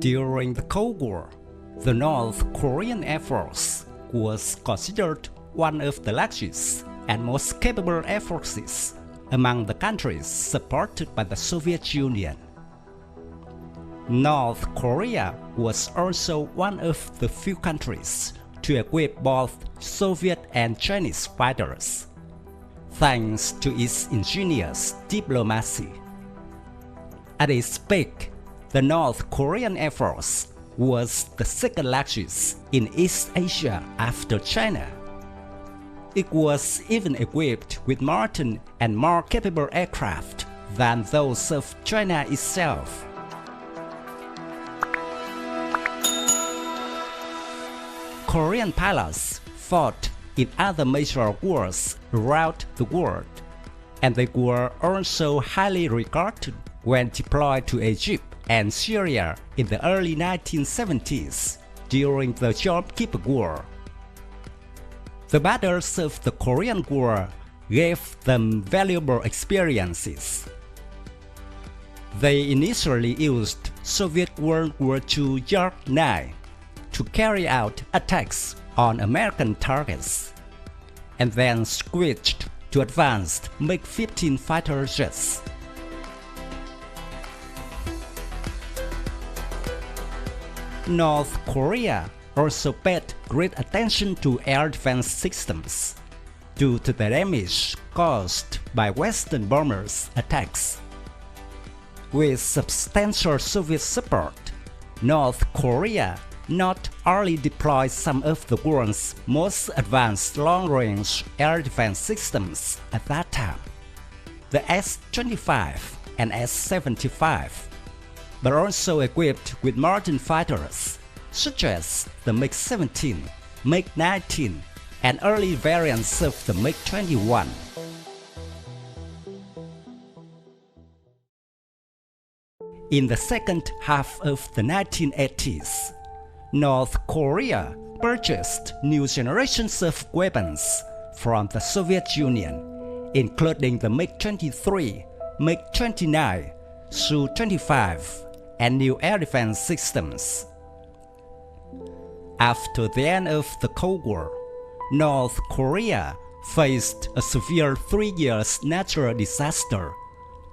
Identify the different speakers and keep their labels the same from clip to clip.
Speaker 1: During the Cold War, the North Korean Air Force was considered one of the largest and most capable air forces among the countries supported by the Soviet Union. North Korea was also one of the few countries to equip both Soviet and Chinese fighters, thanks to its ingenious diplomacy. At its peak, the North Korean Air Force was the second largest in East Asia after China. It was even equipped with modern and more capable aircraft than those of China itself. Korean pilots fought in other major wars around the world, and they were also highly regarded when deployed to Egypt and Syria in the early 1970s during the Yom Kippur War. The battles of the Korean War gave them valuable experiences. They initially used Soviet World War II Yak 9 to carry out attacks on American targets, and then switched to advanced MiG-15 fighter jets. North Korea also paid great attention to air defense systems due to the damage caused by Western bombers' attacks. With substantial Soviet support, North Korea not only deployed some of the world's most advanced long-range air defense systems at that time, the S-25 and S-75, but also equipped with modern fighters such as the MiG-17, MiG-19, and early variants of the MiG-21. In the second half of the 1980s, North Korea purchased new generations of weapons from the Soviet Union, including the MiG-23, MiG-29, Su-25, and new air defense systems. After the end of the Cold War, North Korea faced a severe 3-year natural disaster,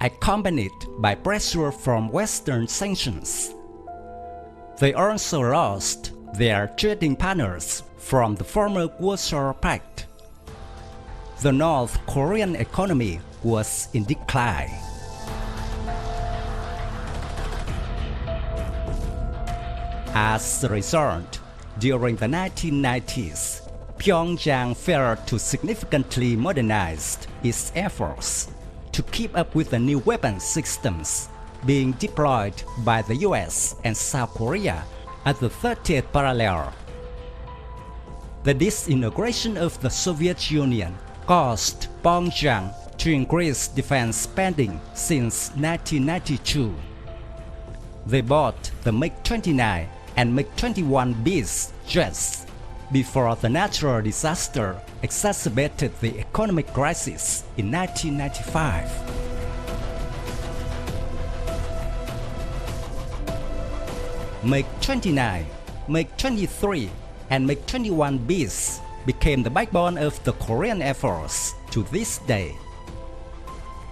Speaker 1: accompanied by pressure from Western sanctions. They also lost their trading partners from the former Warsaw Pact. The North Korean economy was in decline. As a result, during the 1990s, Pyongyang failed to significantly modernize its air force to keep up with the new weapon systems being deployed by the US and South Korea at the 30th parallel. The disintegration of the Soviet Union caused Pyongyang to increase defense spending since 1992. They bought the MiG-29 and MiG-21B jets before the natural disaster exacerbated the economic crisis in 1995. MiG-29, MiG-23, and MiG-21Bs became the backbone of the Korean Air Force to this day.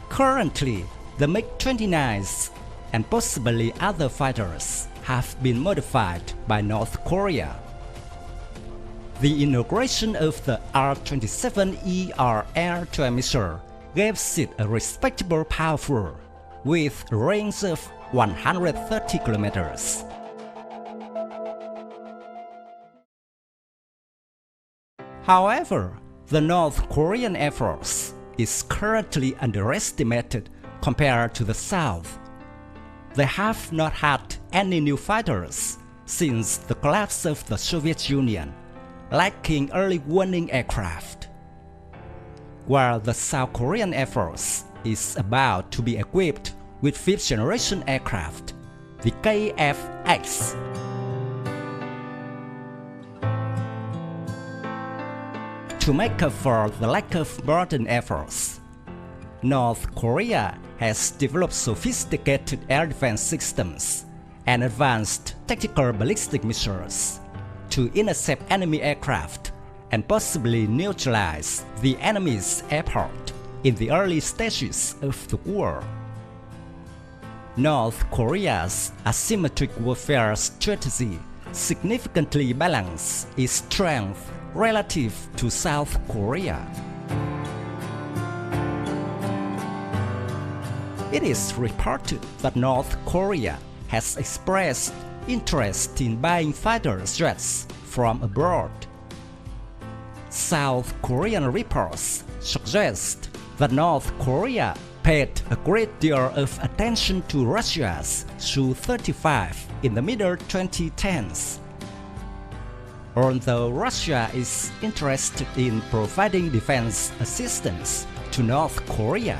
Speaker 1: Currently, the MiG-29s and possibly other fighters have been modified by North Korea. The inauguration of the R-27ER air-to-air missile gives it a respectable power with a range of 130 kilometers. However, the North Korean Air Force is currently underestimated compared to the South. They have not had any new fighters since the collapse of the Soviet Union, lacking early warning aircraft. While the South Korean Air Force is about to be equipped with 5th-generation aircraft, the KF-X. To make up for the lack of modern air force, North Korea has developed sophisticated air defense systems and advanced tactical ballistic missiles to intercept enemy aircraft and possibly neutralize the enemy's airport in the early stages of the war. North Korea's asymmetric warfare strategy significantly balanced its strength relative to South Korea. It is reported that North Korea has expressed interest in buying fighter jets from abroad. South Korean reports suggest that North Korea paid a great deal of attention to Russia's Su-35 in the mid-2010s. Although Russia is interested in providing defense assistance to North Korea,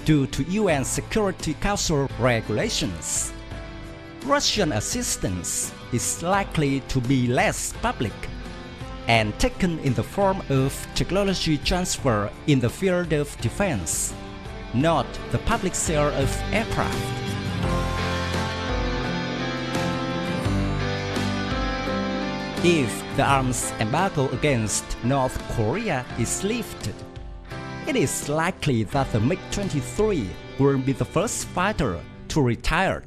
Speaker 1: due to UN Security Council regulations, Russian assistance is likely to be less public and taken in the form of technology transfer in the field of defense, not the public sale of aircraft. If the arms embargo against North Korea is lifted, it is likely that the MiG-23 will be the first fighter to retire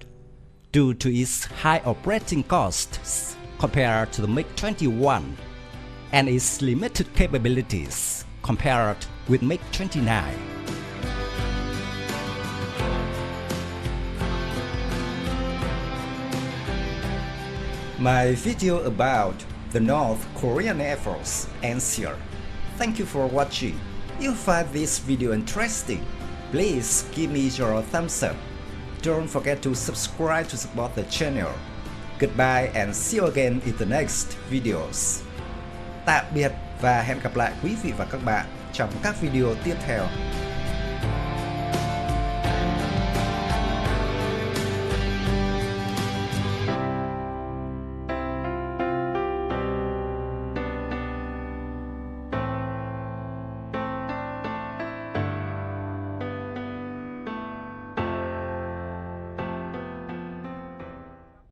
Speaker 1: due to its high operating costs compared to the MiG-21 and its limited capabilities compared with MiG-29. My video about the North Korean Air Force ends here. Thank you for watching. If you find this video interesting, please give me your thumbs up. Don't forget to subscribe to support the channel. Goodbye and see you again in the next videos. Tạm biệt và hẹn gặp lại quý vị và các bạn trong các video tiếp theo.